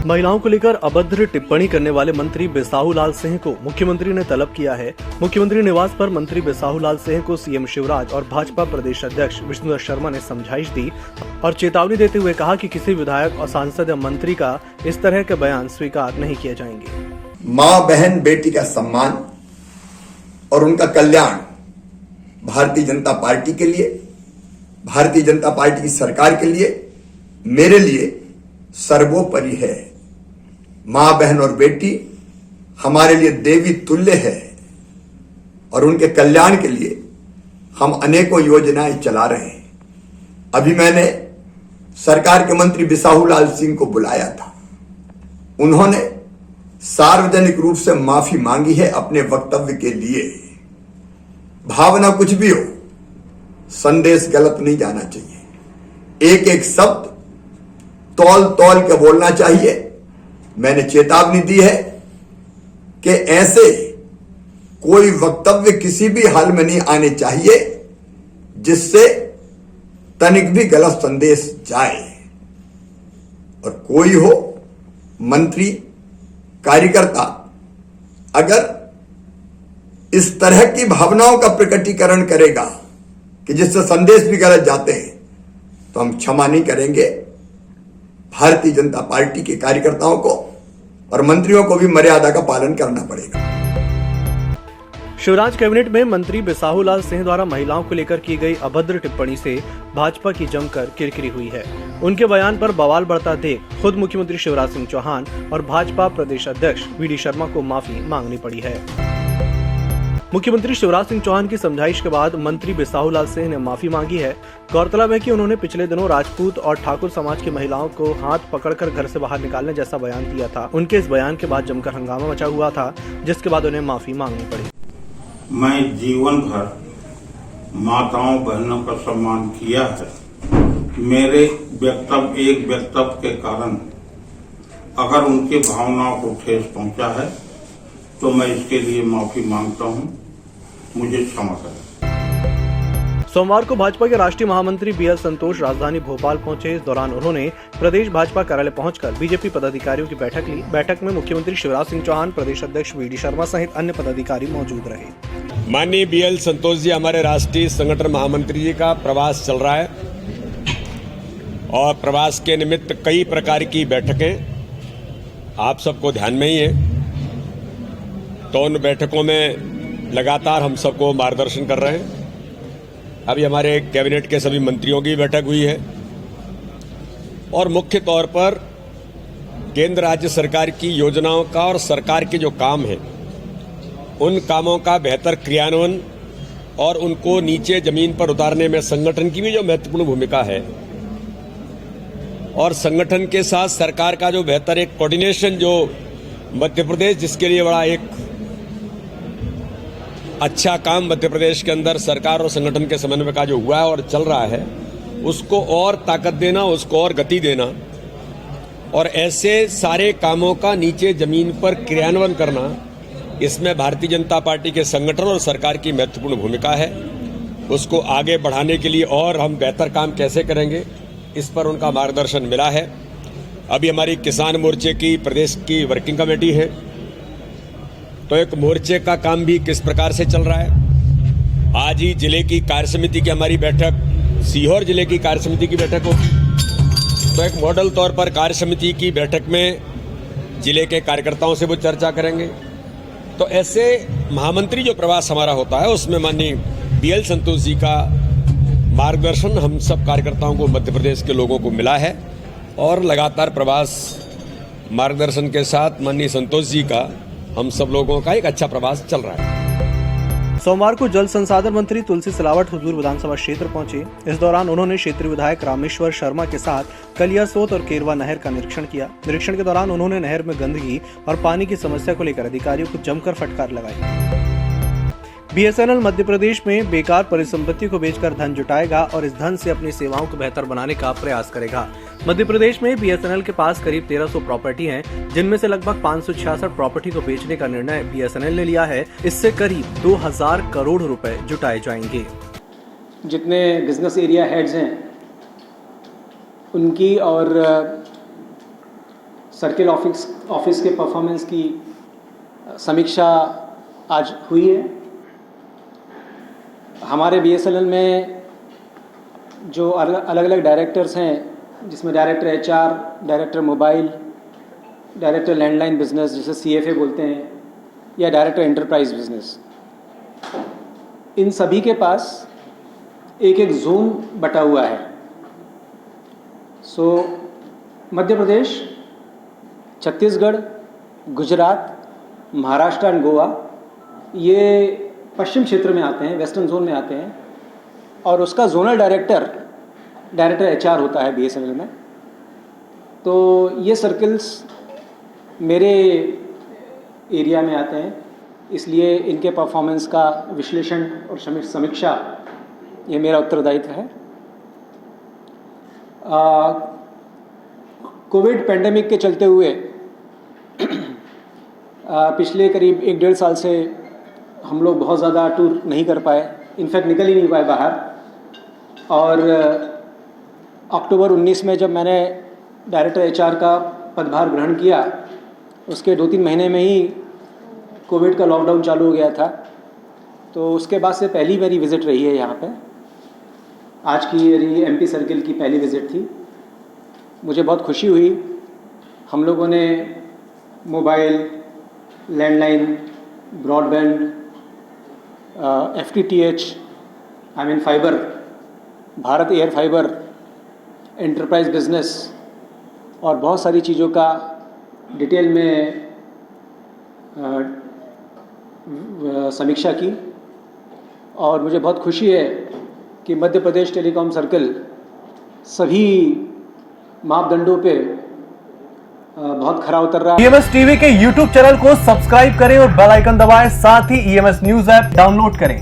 महिलाओं को लेकर अभद्र टिप्पणी करने वाले मंत्री बिसाहूलाल सिंह को मुख्यमंत्री ने तलब किया है। मुख्यमंत्री निवास पर मंत्री बिसाहूलाल सिंह को सीएम शिवराज और भाजपा प्रदेश अध्यक्ष विष्णुदत्त शर्मा ने समझाइश दी और चेतावनी देते हुए कहा कि किसी विधायक और सांसद या मंत्री का इस तरह के बयान स्वीकार नहीं किए जाएंगे। माँ बहन बेटी का सम्मान और उनका कल्याण भारतीय जनता पार्टी के लिए, भारतीय जनता पार्टी की सरकार के लिए, मेरे लिए सर्वोपरि है। मां बहन और बेटी हमारे लिए देवी तुल्य है और उनके कल्याण के लिए हम अनेकों योजनाएं चला रहे हैं। अभी मैंने सरकार के मंत्री बिसाहूलाल सिंह को बुलाया था। उन्होंने सार्वजनिक रूप से माफी मांगी है अपने वक्तव्य के लिए। भावना कुछ भी हो, संदेश गलत नहीं जाना चाहिए। एक एक शब्द तौल तौल के बोलना चाहिए। मैंने चेतावनी दी है कि ऐसे कोई वक्तव्य किसी भी हाल में नहीं आने चाहिए जिससे तनिक भी गलत संदेश जाए। और कोई हो, मंत्री, कार्यकर्ता, अगर इस तरह की भावनाओं का प्रकटीकरण करेगा कि जिससे संदेश भी गलत जाते हैं, तो हम क्षमा नहीं करेंगे। भारतीय जनता पार्टी के कार्यकर्ताओं को और मंत्रियों को भी मर्यादा का पालन करना पड़ेगा। शिवराज कैबिनेट में मंत्री बिसाहूलाल सिंह द्वारा महिलाओं को लेकर की गई अभद्र टिप्पणी से भाजपा की जमकर किरकिरी हुई है। उनके बयान पर बवाल बढ़ता देख खुद मुख्यमंत्री शिवराज सिंह चौहान और भाजपा प्रदेश अध्यक्ष वी.डी. शर्मा को माफी मांगनी पड़ी है। मुख्यमंत्री शिवराज सिंह चौहान की समझाइश के बाद मंत्री बिसाहूलाल सिंह ने माफी मांगी है। गौरतलब है कि उन्होंने पिछले दिनों राजपूत और ठाकुर समाज की महिलाओं को हाथ पकड़कर घर से बाहर निकालने जैसा बयान दिया था। उनके इस बयान के बाद जमकर हंगामा मचा हुआ था, जिसके बाद उन्हें माफी मांगनी पड़ी। मैं जीवन भर माताओं बहनों का सम्मान किया है। मेरे एक वक्तव्य के कारण अगर उनकी भावनाओं को ठेस पहुंचा है तो मैं इसके लिए माफी मांगता हूं। मुझे क्षमा करें। सोमवार को भाजपा के राष्ट्रीय महामंत्री बी.एल. संतोष राजधानी भोपाल पहुंचे। इस दौरान उन्होंने प्रदेश भाजपा कार्यालय पहुंचकर बीजेपी पदाधिकारियों की बैठक ली। बैठक में मुख्यमंत्री शिवराज सिंह चौहान, प्रदेश अध्यक्ष वी.डी. शर्मा सहित अन्य पदाधिकारी मौजूद रहे। माननीय बी.एल. संतोष जी, हमारे राष्ट्रीय संगठन महामंत्री जी का प्रवास चल रहा है और प्रवास के निमित्त कई प्रकार की बैठकें आप सबको ध्यान में ही है। तो उन बैठकों में लगातार हम सबको मार्गदर्शन कर रहे हैं। अभी हमारे कैबिनेट के सभी मंत्रियों की बैठक हुई है और मुख्य तौर पर केंद्र राज्य सरकार की योजनाओं का और सरकार के जो काम है उन कामों का बेहतर क्रियान्वयन और उनको नीचे जमीन पर उतारने में संगठन की भी जो महत्वपूर्ण भूमिका है और संगठन के साथ सरकार का जो बेहतर एक कोऑर्डिनेशन, जो मध्य प्रदेश जिसके लिए बड़ा एक अच्छा काम मध्य प्रदेश के अंदर सरकार और संगठन के समन्वय का जो हुआ है और चल रहा है, उसको और ताकत देना, उसको और गति देना और ऐसे सारे कामों का नीचे जमीन पर क्रियान्वयन करना, इसमें भारतीय जनता पार्टी के संगठन और सरकार की महत्वपूर्ण भूमिका है। उसको आगे बढ़ाने के लिए और हम बेहतर काम कैसे करेंगे, इस पर उनका मार्गदर्शन मिला है। अभी हमारी किसान मोर्चे की प्रदेश की वर्किंग कमेटी है, तो एक मोर्चे का काम भी किस प्रकार से चल रहा है। आज ही जिले की कार्य समिति की हमारी बैठक, सीहोर जिले की कार्य समिति की बैठक होगी। तो एक मॉडल तौर पर कार्य समिति की बैठक में जिले के कार्यकर्ताओं से वो चर्चा करेंगे। तो ऐसे महामंत्री जो प्रवास हमारा होता है उसमें माननीय बी.एल. संतोष जी का मार्गदर्शन हम सब कार्यकर्ताओं को, मध्य प्रदेश के लोगों को मिला है और लगातार प्रवास मार्गदर्शन के साथ माननीय संतोष जी का हम सब लोगों का एक अच्छा प्रवास चल रहा है। सोमवार को जल संसाधन मंत्री तुलसी सिलावट हुजूर विधानसभा क्षेत्र पहुंचे। इस दौरान उन्होंने क्षेत्रीय विधायक रामेश्वर शर्मा के साथ कलियासोत और केरवा नहर का निरीक्षण किया। निरीक्षण के दौरान उन्होंने नहर में गंदगी और पानी की समस्या को लेकर अधिकारियों को जमकर फटकार लगाई। बीएसएनएल मध्य प्रदेश में बेकार परिसंपत्ति को बेचकर धन जुटाएगा और इस धन से अपनी सेवाओं को बेहतर बनाने का प्रयास करेगा। मध्य प्रदेश में बीएसएनएल के पास करीब 1300 प्रॉपर्टी हैं, जिनमें से लगभग 566 प्रॉपर्टी को बेचने का निर्णय बीएसएनएल ने लिया है। इससे करीब 2000 करोड़ रुपए जुटाए जाएंगे। जितने बिजनेस एरिया हेड्स हैं उनकी और सर्किल ऑफिस के परफॉर्मेंस की समीक्षा आज हुई है। हमारे BSNL में जो अलग अलग डायरेक्टर्स हैं, जिसमें director HR, director mobile, director landline business जिसे CFA बोलते हैं, या डायरेक्टर एंटरप्राइज बिजनेस, इन सभी के पास एक एक जोन बटा हुआ है। मध्य प्रदेश, छत्तीसगढ़, गुजरात, महाराष्ट्र एंड गोवा, ये पश्चिम क्षेत्र में आते हैं, वेस्टर्न जोन में आते हैं, और उसका जोनल डायरेक्टर HR होता है BSNL में। तो ये सर्कल्स मेरे एरिया में आते हैं, इसलिए इनके परफॉर्मेंस का विश्लेषण और समीक्षा ये मेरा उत्तरदायित्व है। कोविड पैंडेमिक के चलते हुए पिछले करीब 1-1.5 साल से हम लोग बहुत ज़्यादा टूर नहीं कर पाए, इनफैक्ट निकल ही नहीं पाए बाहर। और अक्टूबर 19 में जब मैंने डायरेक्टर HR का पदभार ग्रहण किया, उसके 2-3 महीने में ही कोविड का लॉकडाउन चालू हो गया था। तो उसके बाद से पहली मेरी विज़िट रही है यहाँ पे। आज की मेरी MP सर्किल की पहली विज़िट थी। मुझे बहुत खुशी हुई। हम लोगों ने mobile, landline, broadband, FTTH, fibre, Bharat air fibre, enterprise business और बहुत सारी चीज़ों का डिटेल में समीक्षा की। और मुझे बहुत खुशी है कि मध्य प्रदेश टेलीकॉम सर्कल सभी मापदंडों पे बहुत खरा उतर रहा है। EMS TV के YouTube चैनल को सब्सक्राइब करें और बेल आइकन दबाएं, साथ ही EMS न्यूज़ ऐप डाउनलोड करें।